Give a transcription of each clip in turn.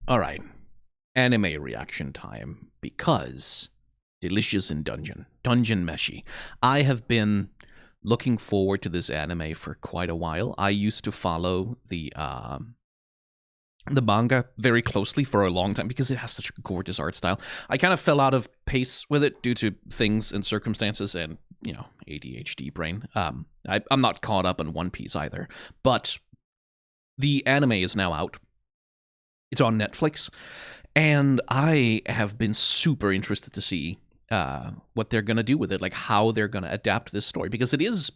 All right. Anime reaction time because Delicious in Dungeon Meshi. I have been looking forward to this anime for quite a while. I used to follow the manga very closely for a long time because it has such a gorgeous art style. I kind of fell out of pace with it due to things and circumstances and, ADHD brain. I'm not caught up on One Piece either, but the anime is now out. It's on Netflix, and I have been super interested to see what they're going to do with it, like how they're going to adapt this story, because it is,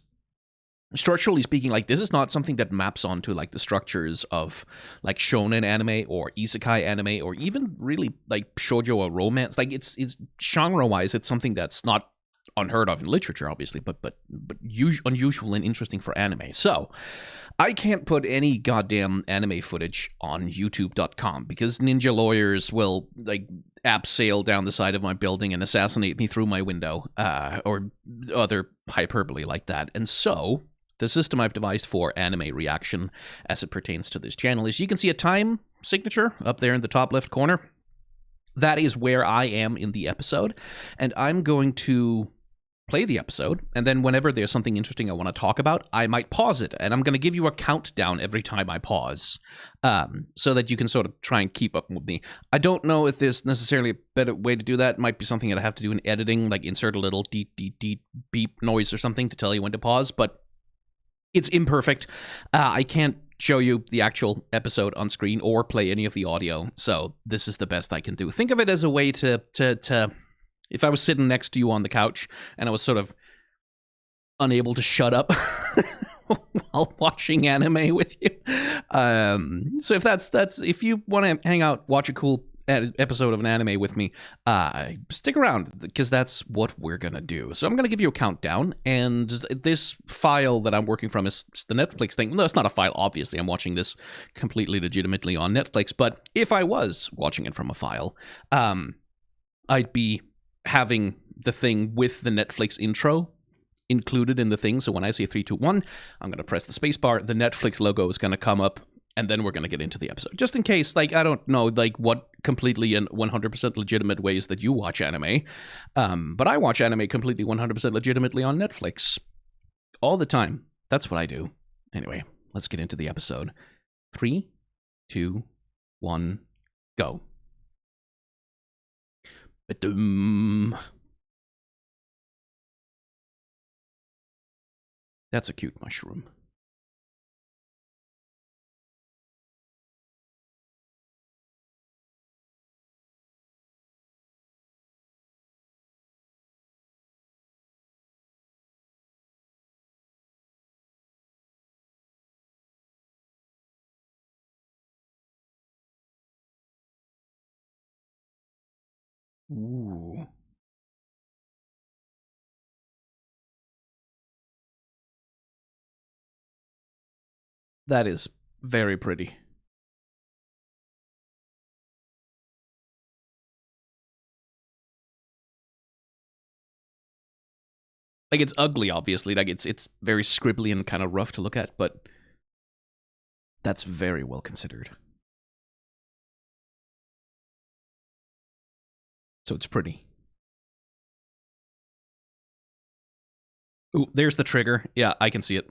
structurally speaking, like this is not something that maps onto like the structures of like shonen anime or isekai anime or even really like shoujo or romance. Like it's genre wise, it's something that's not unheard of in literature, obviously, but unusual and interesting for anime. So I can't put any goddamn anime footage on YouTube.com because ninja lawyers will like abseil down the side of my building and assassinate me through my window, or other hyperbole like that. And so the system I've devised for anime reaction as it pertains to this channel is you can see a time signature up there in the top left corner. That is where I am in the episode, and I'm going to play the episode, and then whenever there's something interesting I want to talk about, I might pause it, and I'm going to give you a countdown every time I pause, so that you can sort of try and keep up with me. I don't know if there's necessarily a better way to do that. It might be something that I have to do in editing, like insert a little deep beep noise or something to tell you when to pause, but it's imperfect. I can't show you the actual episode on screen or play any of the audio, so this is the best I can do. Think of it as a way to if I was sitting next to you on the couch and I was sort of unable to shut up while watching anime with you. So if you want to hang out, watch a cool episode of an anime with me, stick around because that's what we're gonna do. So I'm gonna give you a countdown, and this file that I'm working from is the Netflix thing. No, it's not a file, obviously. I'm watching this completely legitimately on Netflix, but if I was watching it from a file, I'd be having the thing with the Netflix intro included in the thing. So when I say 3, 2, 1, I'm going to press the space bar. The Netflix logo is going to come up, and then we're going to get into the episode. Just in case, like, I don't know, like, what completely and 100% legitimate ways that you watch anime. But I watch anime completely 100% legitimately on Netflix all the time. That's what I do. Anyway, let's get into the episode. 3, 2, 1, go. That's a cute mushroom. Ooh. That is very pretty. Like, it's ugly, obviously. Like, it's very scribbly and kind of rough to look at, but that's very well considered. So it's pretty. Ooh, there's the trigger. Yeah, I can see it.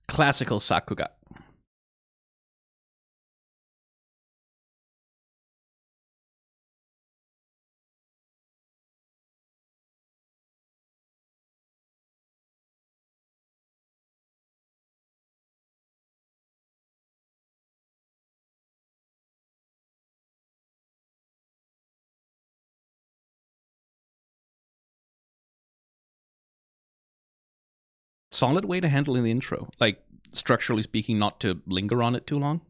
Classical Sakuga. solid way to handle in the intro. Like, structurally speaking, not to linger on it too long.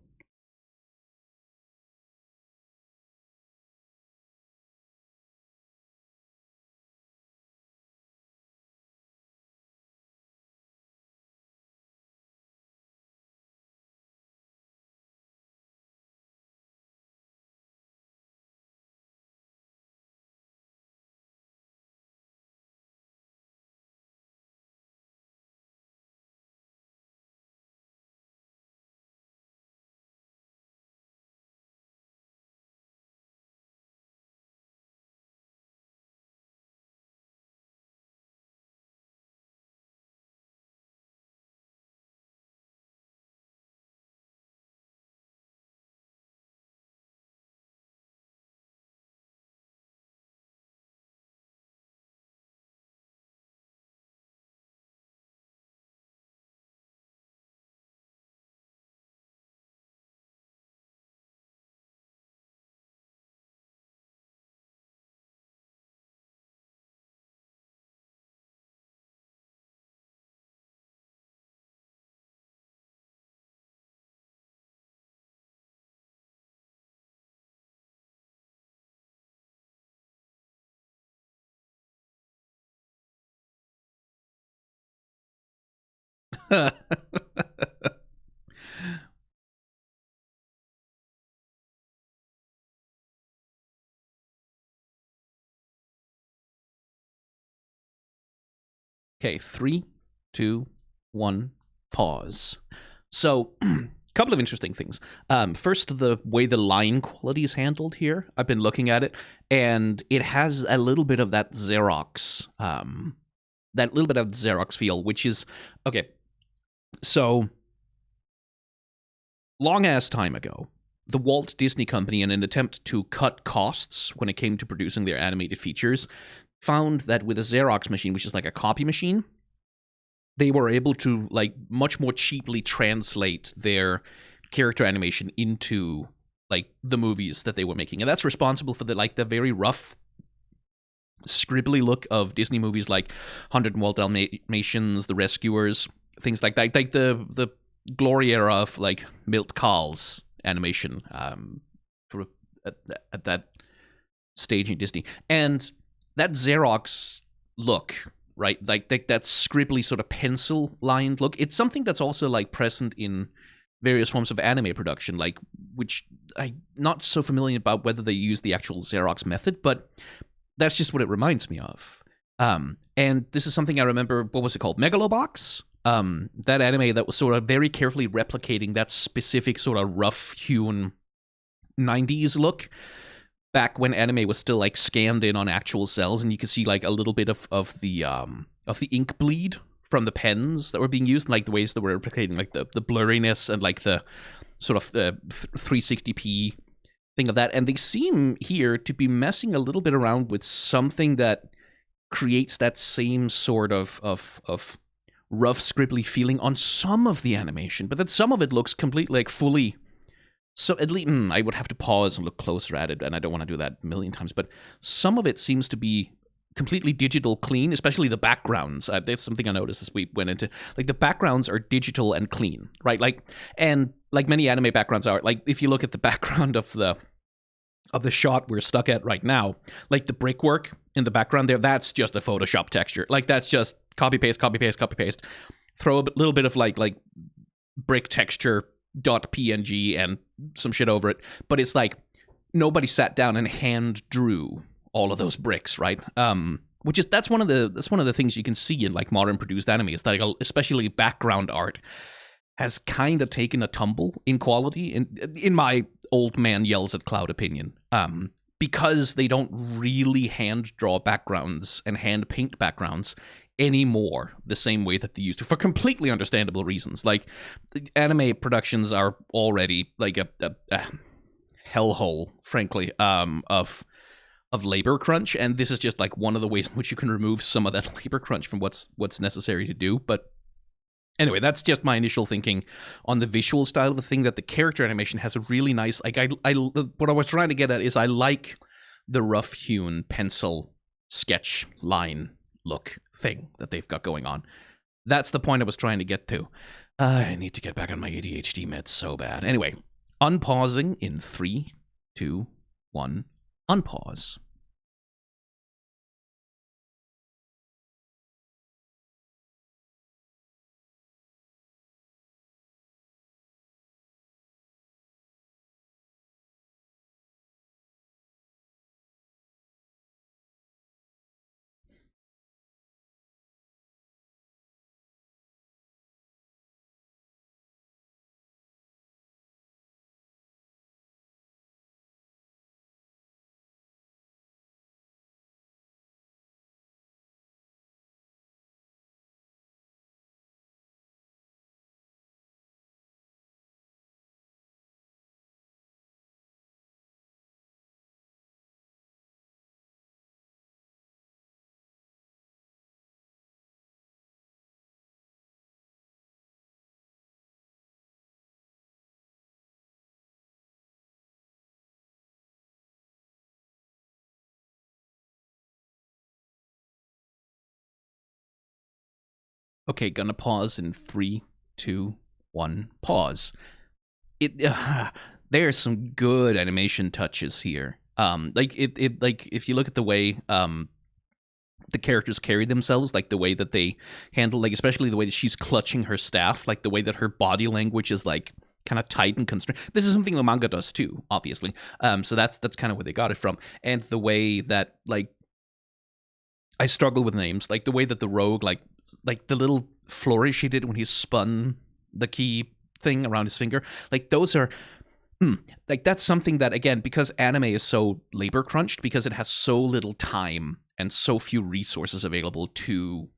Okay, 3, 2, 1, pause. So, a couple of interesting things. First, the way the line quality is handled here. I've been looking at it, and it has a little bit of that Xerox, feel, which is okay. So, long ass time ago, the Walt Disney Company, in an attempt to cut costs when it came to producing their animated features, found that with a Xerox machine, which is like a copy machine, they were able to like much more cheaply translate their character animation into like the movies that they were making, and that's responsible for the very rough, scribbly look of Disney movies like 101 Dalmatians, The Rescuers, things like that, like the glory era of like Milt Kahl's animation, at that stage in Disney, and that Xerox look, right? Like that scribbly sort of pencil-lined look. It's something that's also like present in various forms of anime production, like which I'm not so familiar about whether they use the actual Xerox method, but that's just what it reminds me of. And this is something I remember. What was it called? Megalobox. That anime that was sort of very carefully replicating that specific sort of rough-hewn 90s look, back when anime was still like scanned in on actual cells, and you could see like a little bit of the ink bleed from the pens that were being used, like the ways that were replicating like the blurriness and like the sort of the 360p thing of that. And they seem here to be messing a little bit around with something that creates that same sort of rough scribbly feeling on some of the animation, but then some of it looks completely like fully. So at least I would have to pause and look closer at it, and I don't want to do that a million times, but some of it seems to be completely digital clean, especially the backgrounds. There's something I noticed as we went into, like, the backgrounds are digital and clean, right? Like, and like many anime backgrounds are, like, if you look at the background of the shot we're stuck at right now, like the brickwork in the background there, that's just a Photoshop texture. Like, that's just copy paste, copy paste, copy paste. Throw a little bit of like brick texture .png and some shit over it, but it's like nobody sat down and hand drew all of those bricks, right? That's one of the things you can see in like modern produced anime. Is that like, especially background art has kind of taken a tumble in quality, in my old man yells at cloud opinion, because they don't really hand draw backgrounds and hand paint backgrounds anymore the same way that they used to, for completely understandable reasons. Like, anime productions are already like a hellhole, frankly, of labor crunch, and this is just like one of the ways in which you can remove some of that labor crunch from what's necessary to do. But anyway, that's just my initial thinking on the visual style of the thing, that the character animation has a really nice, like, what I was trying to get at is I like the rough-hewn pencil sketch line look thing that they've got going on. That's the point I was trying to get to. I need to get back on my ADHD meds so bad. Anyway, unpausing in 3, 2, 1, unpause. Okay, gonna pause in 3, 2, 1, pause. There's some good animation touches here. Like if you look at the way the characters carry themselves, like the way that they handle, like especially the way that she's clutching her staff, like the way that her body language is like kind of tight and constrained. This is something the manga does too, obviously. So that's kind of where they got it from, and the way that like I struggle with names, like the way that the rogue, like the little flourish he did when he spun the key thing around his finger, like those are like that's something that again, because anime is so labor crunched, because it has so little time and so few resources available to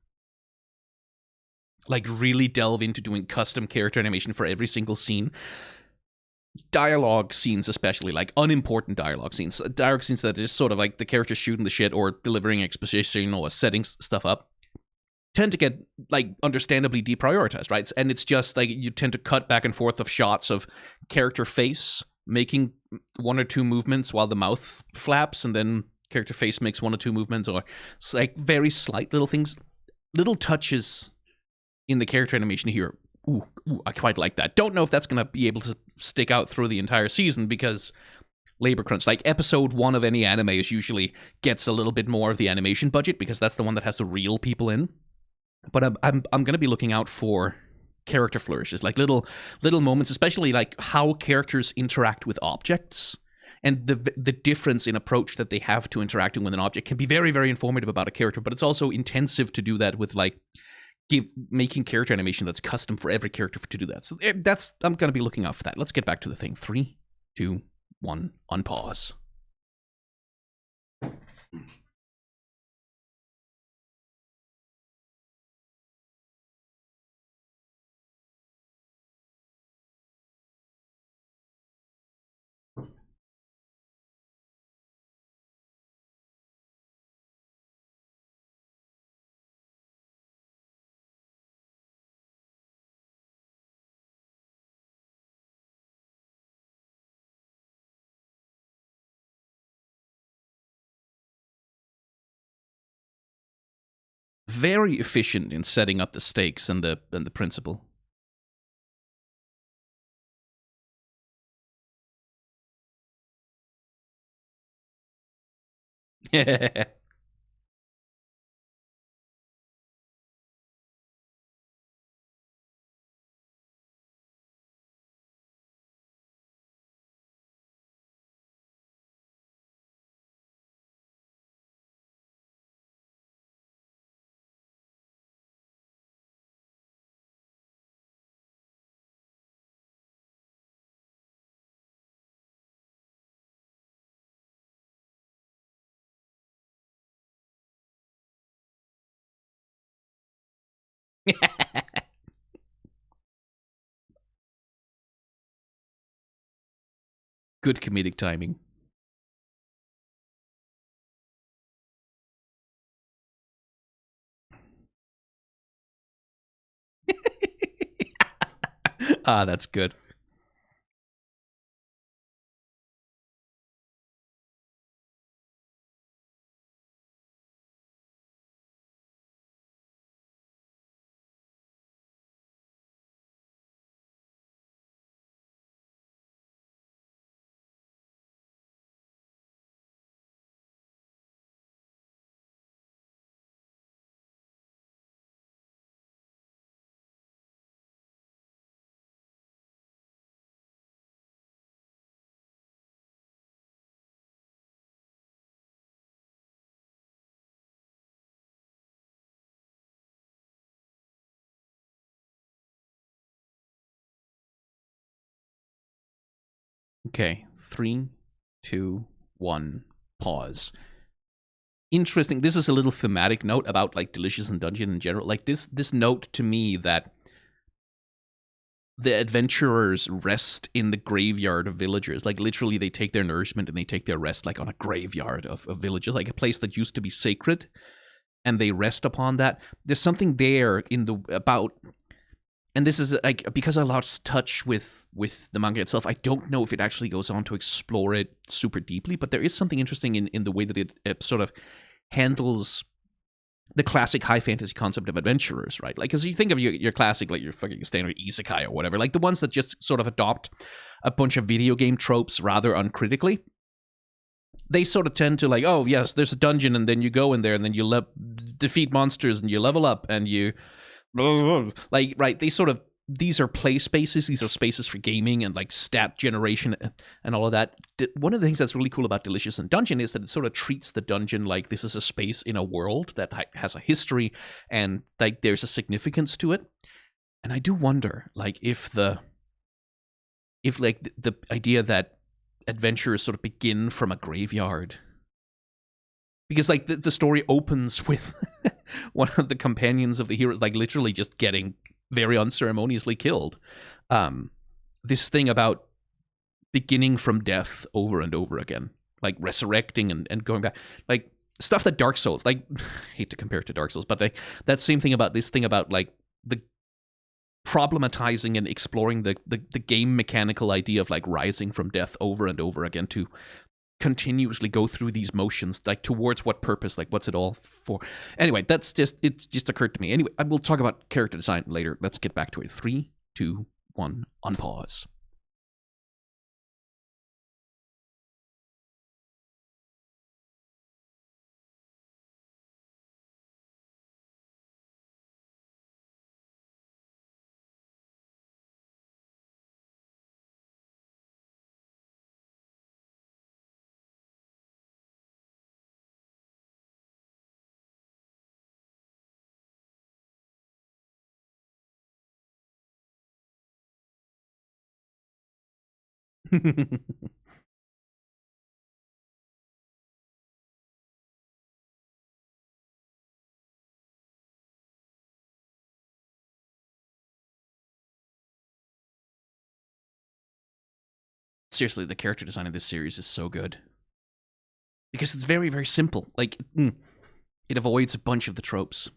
like really delve into doing custom character animation for every single scene. Dialogue scenes, especially like unimportant dialogue scenes that are just sort of like the character shooting the shit or delivering exposition or setting stuff up, tend to get like understandably deprioritized, right? And it's just like you tend to cut back and forth of shots of character face making one or two movements while the mouth flaps, and then character face makes one or two movements, or it's like very slight little things, little touches in the character animation here. Ooh, I quite like that. Don't know if that's going to be able to stick out through the entire season because labor crunch. Like episode 1 of any anime is usually gets a little bit more of the animation budget because that's the one that has to reel people in. But I'm going to be looking out for character flourishes, like little moments, especially like how characters interact with objects. And the difference in approach that they have to interacting with an object can be very, very informative about a character, but it's also intensive to do that with like making character animation that's custom for every character to do that. So that's I'm going to be looking out for that. Let's get back to the thing. 3, 2, 1, unpause. Very efficient in setting up the stakes and the principle. Good comedic timing. That's good. Okay, 3, 2, 1, pause. Interesting. This is a little thematic note about like Delicious and Dungeon in general. Like this note to me that the adventurers rest in the graveyard of villagers. Like literally, they take their nourishment and they take their rest like on a graveyard of villages, like a place that used to be sacred, and they rest upon that. There's something there in the about, and this is like because I lost touch with the manga itself. I don't know if it actually goes on to explore it super deeply, but there is something interesting in the way that it sort of handles the classic high fantasy concept of adventurers, right? Like, because you think of your classic, like your fucking standard isekai or whatever, like the ones that just sort of adopt a bunch of video game tropes rather uncritically. They sort of tend to like, oh yes, there's a dungeon, and then you go in there, and then you defeat monsters, and you level up, and you like, right? They sort of, these are play spaces. These are spaces for gaming and like stat generation and all of that. One of the things that's really cool about Delicious and Dungeon is that it sort of treats the dungeon like this is a space in a world that has a history and like there's a significance to it. And I do wonder, like, if like the idea that adventurers sort of begin from a graveyard, because like the story opens with one of the companions of the heroes like literally just getting very unceremoniously killed. This thing about beginning from death over and over again, like resurrecting and going back, like stuff that Dark Souls, like, I hate to compare it to Dark Souls, but like that same thing about this thing about like the problematizing and exploring the game mechanical idea of like rising from death over and over again to continuously go through these motions, like towards what purpose, like what's it all for. Anyway, it just occurred to me. Anyway, I will talk about character design later. Let's get back to it. 3, 2, 1, unpause. Seriously, the character design of this series is so good because it's very, very simple. Like, it avoids a bunch of the tropes.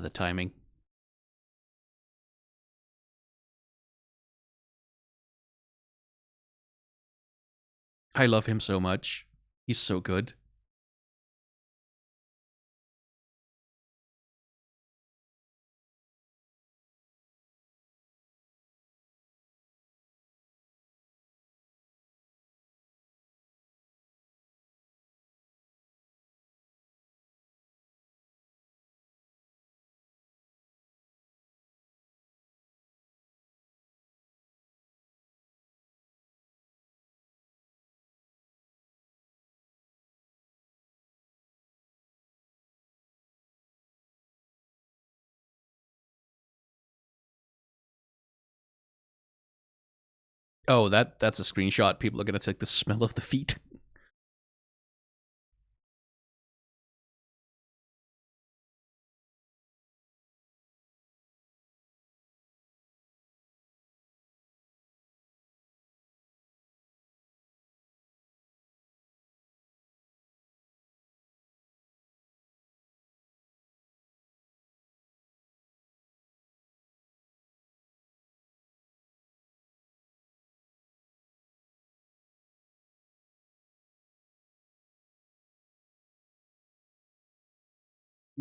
The timing. I love him so much. He's so good. Oh, that's a screenshot. People are gonna take the smell of the feet.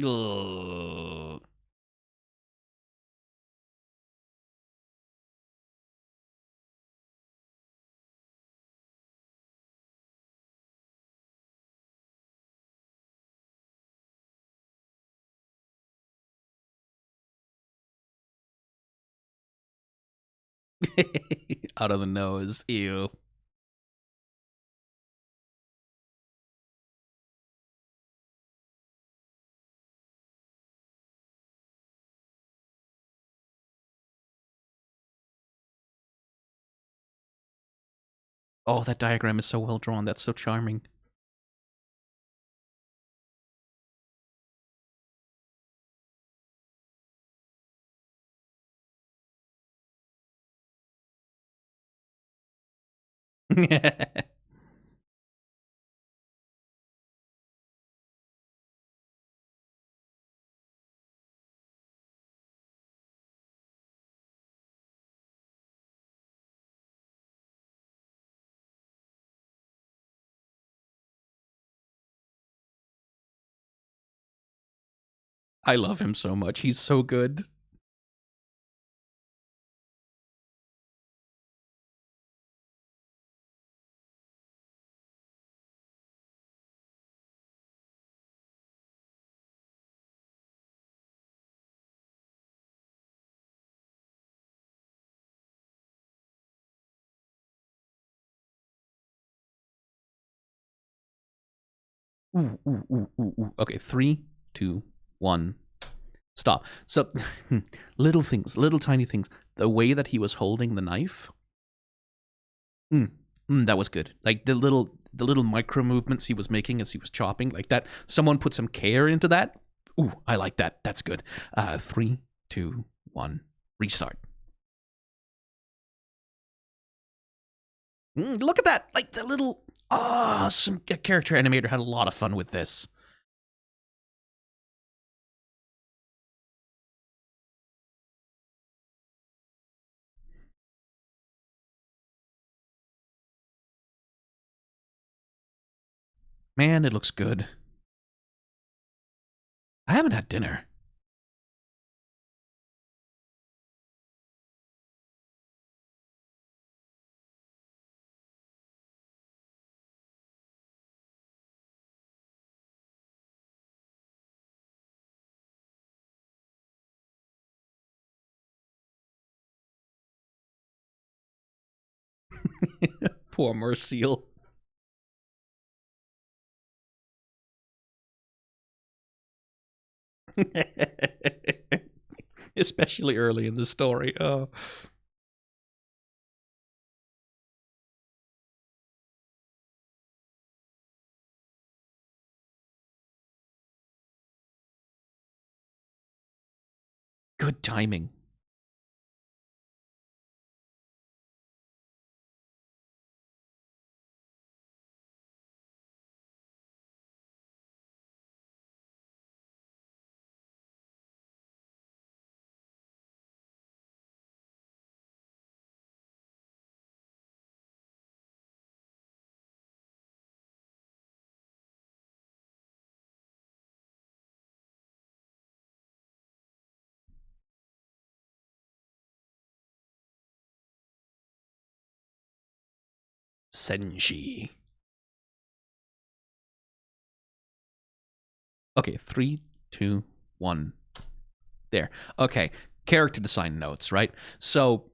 Ugh. Out of the nose. Ew. Oh, that diagram is so well drawn. That's so charming. I love him so much. He's so good. Ooh, ooh, ooh, ooh, ooh. Okay, 3, 2, 1. Stop. So, little things, little tiny things. The way that he was holding the knife, that was good. Like the little micro movements he was making as he was chopping, like that. Someone put some care into that. Ooh, I like that. That's good. 3, 2, 1. Restart. Look at that! Like the little. Some character animator had a lot of fun with this. Man, it looks good. I haven't had dinner. Poor Merciel. Especially early in the story. Oh. Good timing. Senshi. Okay, 3, 2, 1. There. Okay. Character design notes, right? So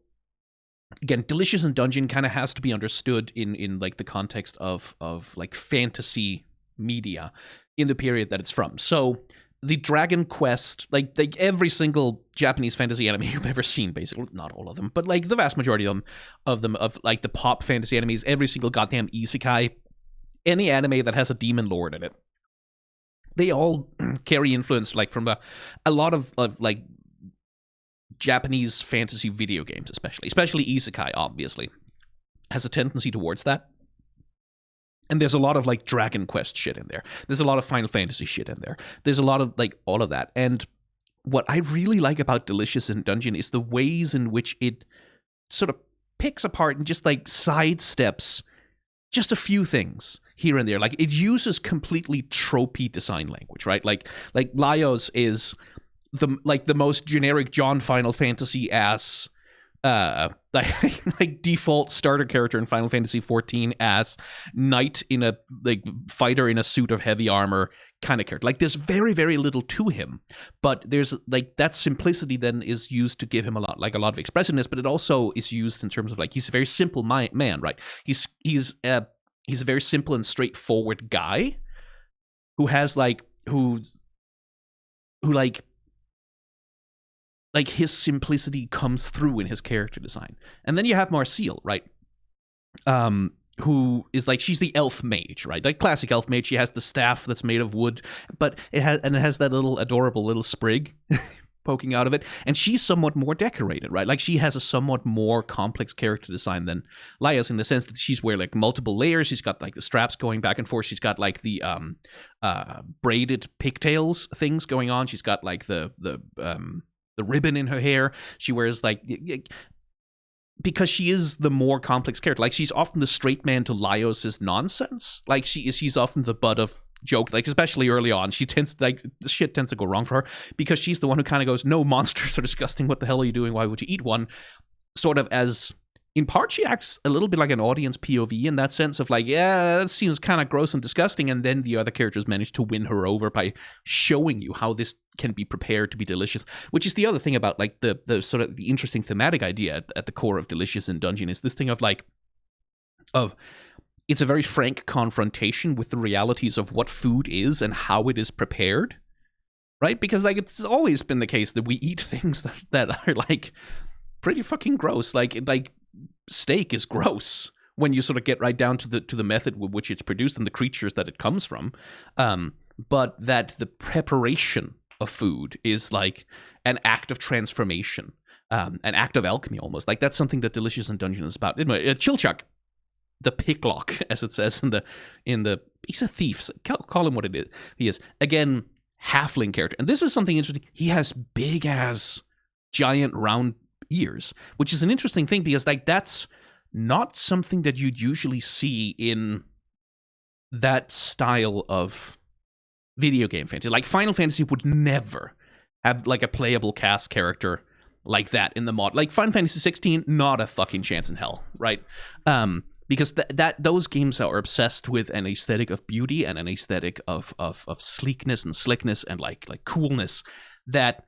again, Delicious in Dungeon kind of has to be understood in like the context of like fantasy media in the period that it's from. So the Dragon Quest, like every single Japanese fantasy anime you've ever seen, basically, not all of them, but like the vast majority of them, of like the pop fantasy animes, every single goddamn isekai, any anime that has a demon lord in it, they all carry influence like from a lot of like Japanese fantasy video games, especially isekai, obviously, has a tendency towards that. And there's a lot of like Dragon Quest shit in there. There's a lot of Final Fantasy shit in there. There's a lot of like all of that. And what I really like about Delicious in Dungeon is the ways in which it sort of picks apart and just like sidesteps just a few things here and there. Like it uses completely tropey design language, right? Like Laios is the most generic John Final Fantasy ass like default starter character in Final Fantasy 14 as knight in a like fighter in a suit of heavy armor kind of character. Like there's very very little to him, but there's like that simplicity then is used to give him a lot of expressiveness, but it also is used in terms of like he's a very simple man, right? He's a very simple and straightforward guy who has who like his simplicity comes through in his character design. And then you have Marcille, right? Who is like, she's the elf mage, right? Like classic elf mage. She has the staff that's made of wood, but it has that little adorable little sprig poking out of it. And she's somewhat more decorated, right? Like she has a somewhat more complex character design than Laios in the sense that she's wearing like multiple layers. She's got like the straps going back and forth. She's got like the braided pigtails things going on. She's got like the ribbon in her hair. She wears like, because she is the more complex character. Like she's often the straight man to Laios' nonsense. Like she's often the butt of jokes. Like especially early on, she tends like shit tends to go wrong for her because she's the one who kind of goes, "No, monsters are disgusting. What the hell are you doing? Why would you eat one?" Sort of as. In part, she acts a little bit like an audience POV in that sense of like, yeah, that seems kind of gross and disgusting. And then the other characters manage to win her over by showing you how this can be prepared to be delicious, which is the other thing about like the sort of the interesting thematic idea at the core of Delicious in Dungeon is this thing of like, it's a very frank confrontation with the realities of what food is and how it is prepared, right? Because like it's always been the case that we eat things that are like pretty fucking gross. Like steak is gross when you sort of get right down to the method with which it's produced and the creatures that it comes from. But that the preparation of food is like an act of transformation, an act of alchemy almost. Like that's something that Delicious in Dungeon is about. Anyway, Chilchuk, the picklock, as it says in the he's a thief. So call him what it is. He is again halfling character, and this is something interesting. He has big ass giant round ears, which is an interesting thing because like that's not something that you'd usually see in that style of video game fantasy. Like Final Fantasy would never have like a playable cast character like that in the mod. Like Final Fantasy 16, not a fucking chance in hell, right? Because that those games are obsessed with an aesthetic of beauty and an aesthetic of sleekness and slickness and like coolness that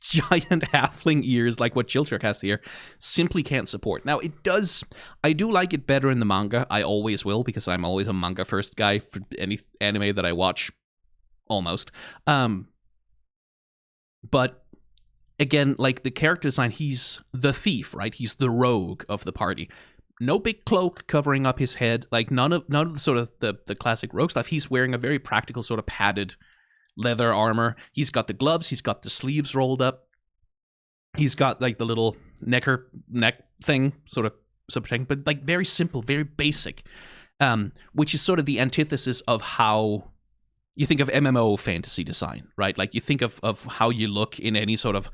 giant halfling ears like what Chilchuk has here simply can't support. Now I do like it better in the manga. I always will because I'm always a manga first guy for any anime that I watch almost. But again, like the character design, he's the thief, right? He's the rogue of the party. No big cloak covering up his head, like none of the sort of the classic rogue stuff. He's wearing a very practical sort of padded leather armor. He's got the gloves. He's got the sleeves rolled up. He's got like the little neck thing, sort of protecting, but like very simple, very basic, which is sort of the antithesis of how you think of MMO fantasy design, right? Like you think of how you look in any sort of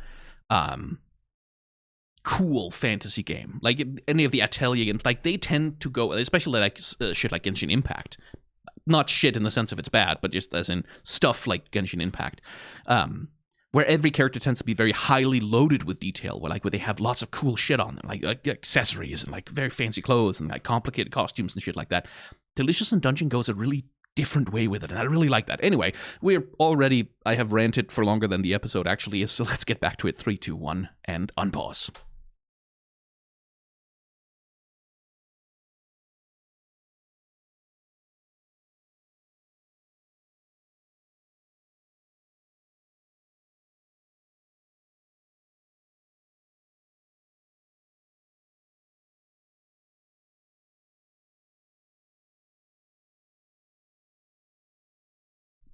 cool fantasy game, like any of the Atelier games. Like they tend to go, especially like shit like Genshin Impact. Not shit in the sense of it's bad, but just as in stuff like Genshin Impact, where every character tends to be very highly loaded with detail, where they have lots of cool shit on them, like accessories and like very fancy clothes and like complicated costumes and shit like that. Delicious in Dungeon goes a really different way with it, and I really like that. Anyway, I have ranted for longer than the episode actually is, so let's get back to it. 3, 2, 1, and unpause.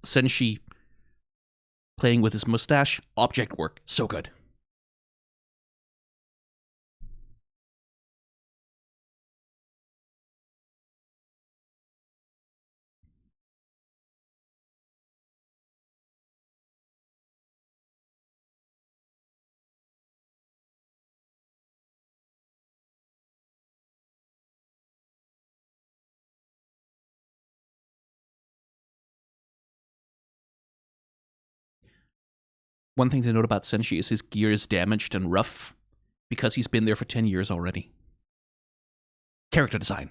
Senshi playing with his mustache, object work, so good. One thing to note about Senshi is his gear is damaged and rough because he's been there for 10 years already. Character design.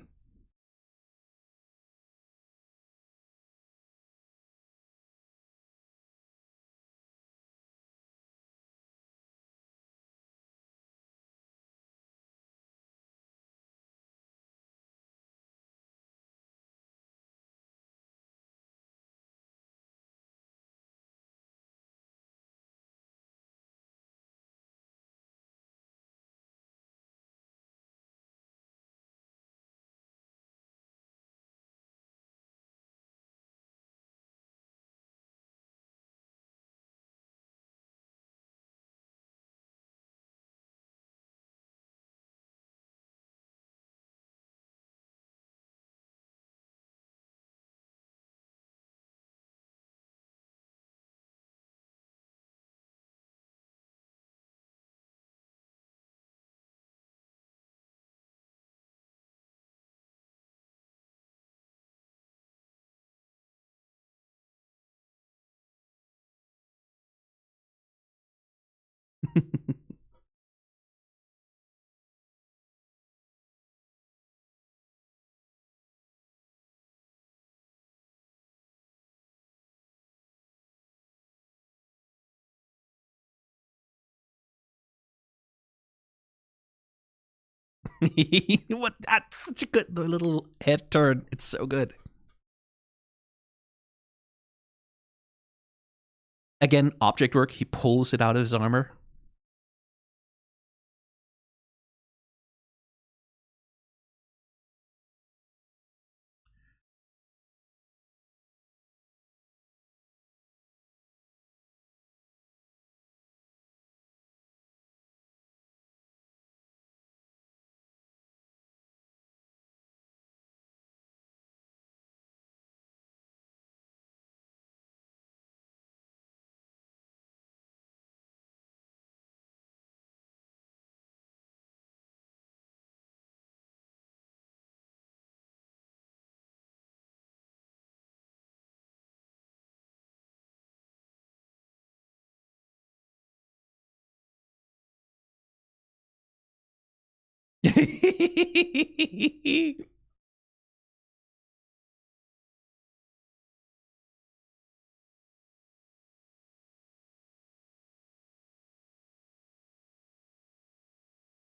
What? That's such a good little head turn. It's so good. Again, object work. He pulls it out of his armor.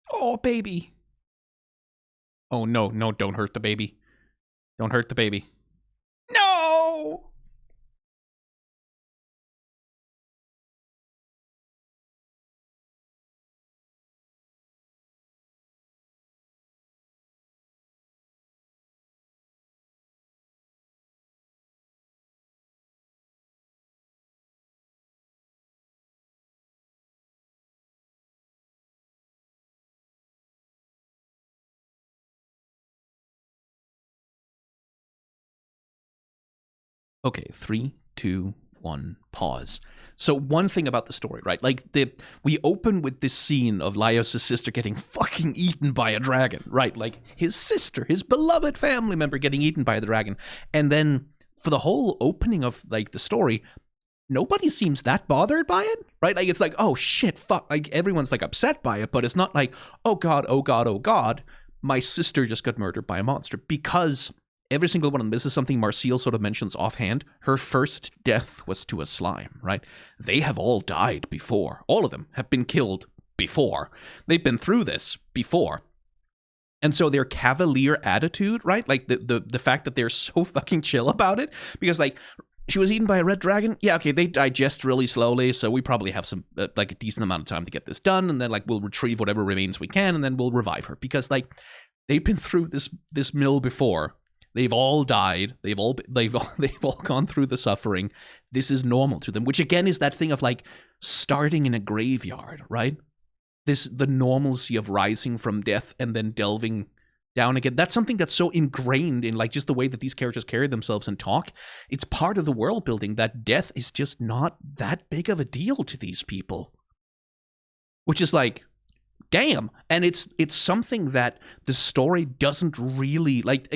Oh, baby. Oh, no, no, don't hurt the baby. Don't hurt the baby. No! Okay, 3, 2, 1, pause. So one thing about the story, right? Like we open with this scene of Laios' sister getting fucking eaten by a dragon, right? Like his sister, his beloved family member getting eaten by the dragon. And then for the whole opening of like the story, nobody seems that bothered by it, right? Like it's like, oh shit, fuck, like everyone's like upset by it, but it's not like, oh god, oh god, oh god, my sister just got murdered by a monster, because every single one of them, this is something Marcille sort of mentions offhand, her first death was to a slime, right? They have all died before. All of them have been killed before. They've been through this before. And so their cavalier attitude, right? Like the fact that they're so fucking chill about it, because like, she was eaten by a red dragon. Yeah, okay, they digest really slowly, so we probably have some like a decent amount of time to get this done, and then like we'll retrieve whatever remains we can, and then we'll revive her, because like they've been through this mill before. They've all died. They've all gone through the suffering. This is normal to them, which again is that thing of like starting in a graveyard, right? The normalcy of rising from death and then delving down again. That's something that's so ingrained in like just the way that these characters carry themselves and talk. It's part of the world building that death is just not that big of a deal to these people. Which is like damn. And it's something that the story doesn't really like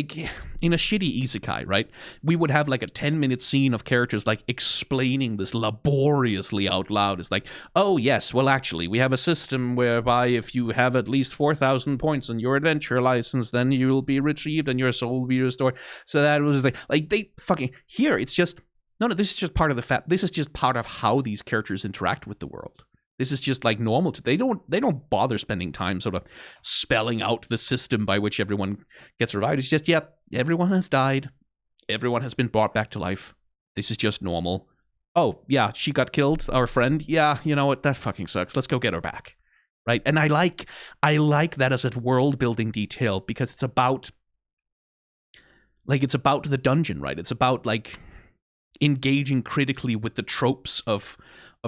in a shitty isekai, right? We would have like a 10-minute scene of characters like explaining this laboriously out loud. It's like, oh yes, well actually we have a system whereby if you have at least 4,000 points on your adventure license, then you'll be retrieved and your soul will be restored. So that was like they fucking here. It's just no. This is just part of the fact. This is just part of how these characters interact with the world. This is just like normal. They don't bother spending time sort of spelling out the system by which everyone gets revived. It's just, yep, everyone has died. Everyone has been brought back to life. This is just normal. Oh, yeah, she got killed, our friend. Yeah, you know what? That fucking sucks. Let's go get her back. Right? And I like that as a world building detail because it's about the dungeon, right? It's about like engaging critically with the tropes of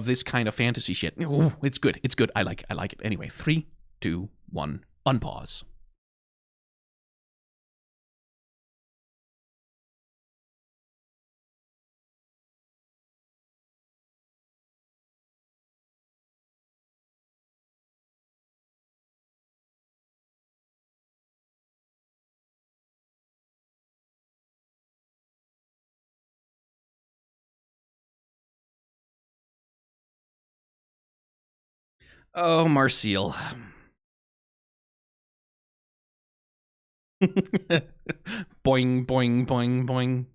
this kind of fantasy shit. Ooh, it's good. It's good. I like it. Anyway, 3, 2, 1, unpause. Oh, Marcel. Boing, boing, boing, boing.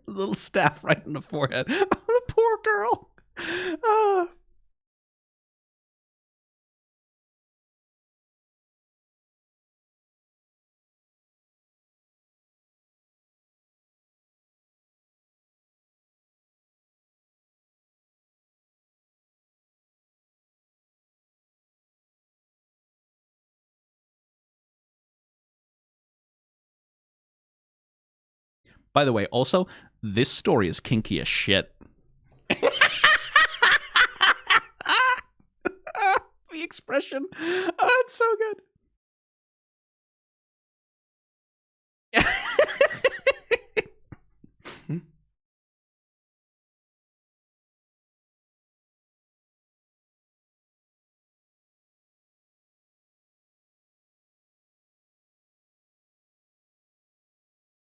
Little staff right in the forehead. Oh, the poor girl. Oh. By the way, also, this story is kinky as shit. The expression. Oh, it's so good.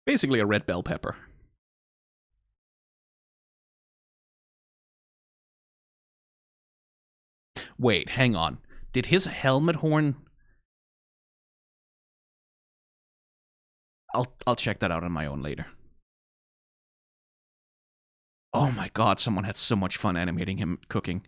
Basically a red bell pepper. Wait, hang on. Did his helmet horn? I'll check that out on my own later. Oh my god, someone had so much fun animating him cooking.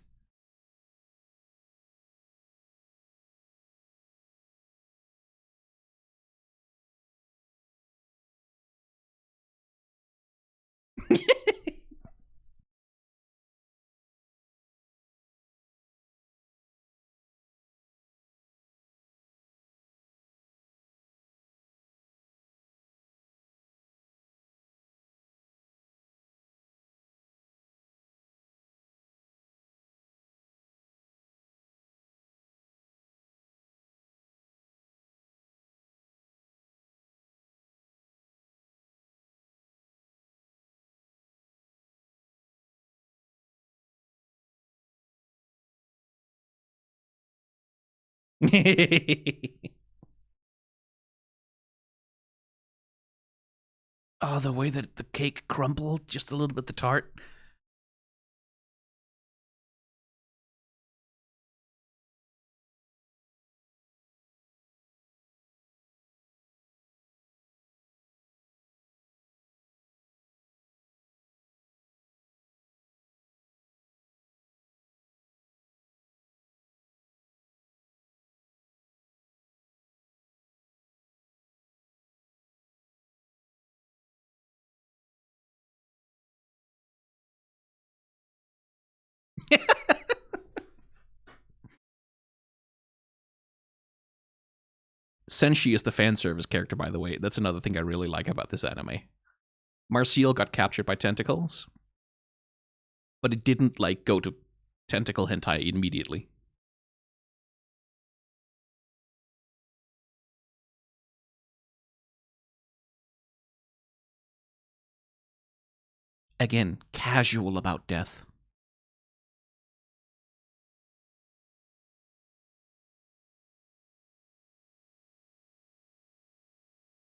Oh, the way that the cake crumbled just a little bit, the tart. Senshi is the fan service character, by the way. That's another thing I really like about this anime. Marcial got captured by tentacles, but it didn't like go to tentacle hentai immediately. Again, casual about death.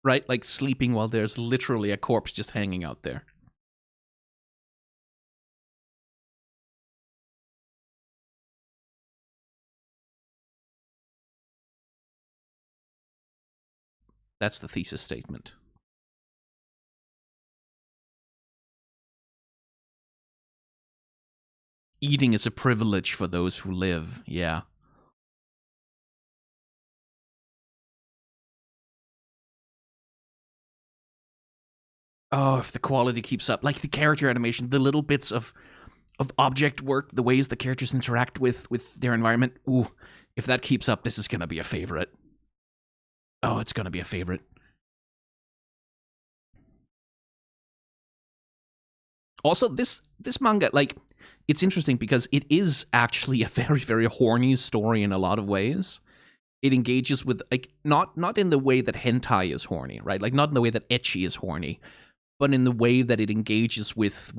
Right? Like sleeping while there's literally a corpse just hanging out there. That's the thesis statement. Eating is a privilege for those who live. Yeah. Oh, if the quality keeps up, like the character animation, the little bits of object work, the ways the characters interact with their environment. Ooh, if that keeps up, this is gonna be a favorite. Oh, it's gonna be a favorite. Also, this manga, like, it's interesting because it is actually a very, very horny story in a lot of ways. It engages with, like, not in the way that hentai is horny, right? Like, not in the way that ecchi is horny, but in the way that it engages with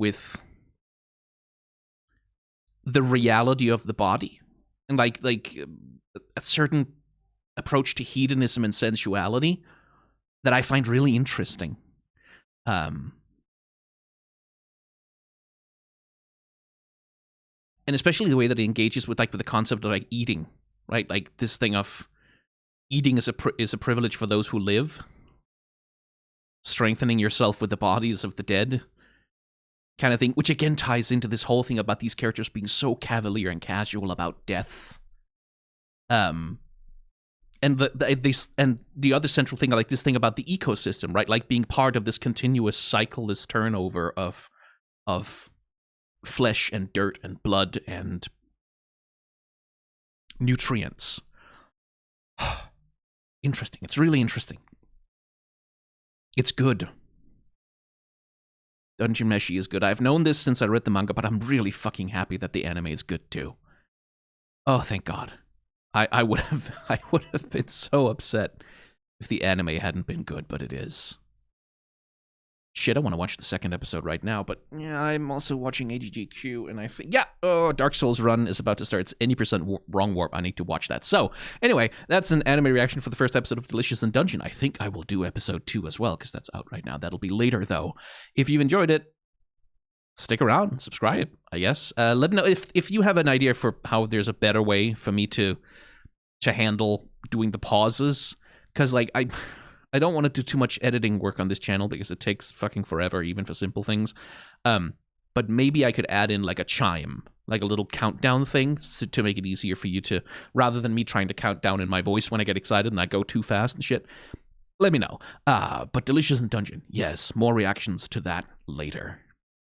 the reality of the body, and like a certain approach to hedonism and sensuality that I find really interesting. And especially the way that it engages with the concept of like eating, right? Like this thing of eating is a privilege for those who live, strengthening yourself with the bodies of the dead, kind of thing, which again ties into this whole thing about these characters being so cavalier and casual about death. And the other central thing, like this thing about the ecosystem, right? Like being part of this continuous cycle, this turnover of flesh and dirt and blood and nutrients. Interesting. It's really interesting. It's good. Dungeon Meshi is good. I've known this since I read the manga, but I'm really fucking happy that the anime is good too. Oh, thank God. I would have been so upset if the anime hadn't been good, but it is. Shit, I want to watch the second episode right now, but yeah, I'm also watching AGGQ, and I think, Dark Souls run is about to start. It's any percent wrong warp. I need to watch that. So, anyway, that's an anime reaction for the first episode of Delicious in Dungeon. I think I will do episode 2 as well, because that's out right now. That'll be later, though. If you've enjoyed it, stick around, subscribe, I guess. Let me know if you have an idea for how there's a better way for me to handle doing the pauses, because, like, I don't want to do too much editing work on this channel because it takes fucking forever, even for simple things. But maybe I could add in like a chime, like a little countdown thing to make it easier for you to, rather than me trying to count down in my voice when I get excited and I go too fast and shit. Let me know. But Delicious in Dungeon, yes, more reactions to that later.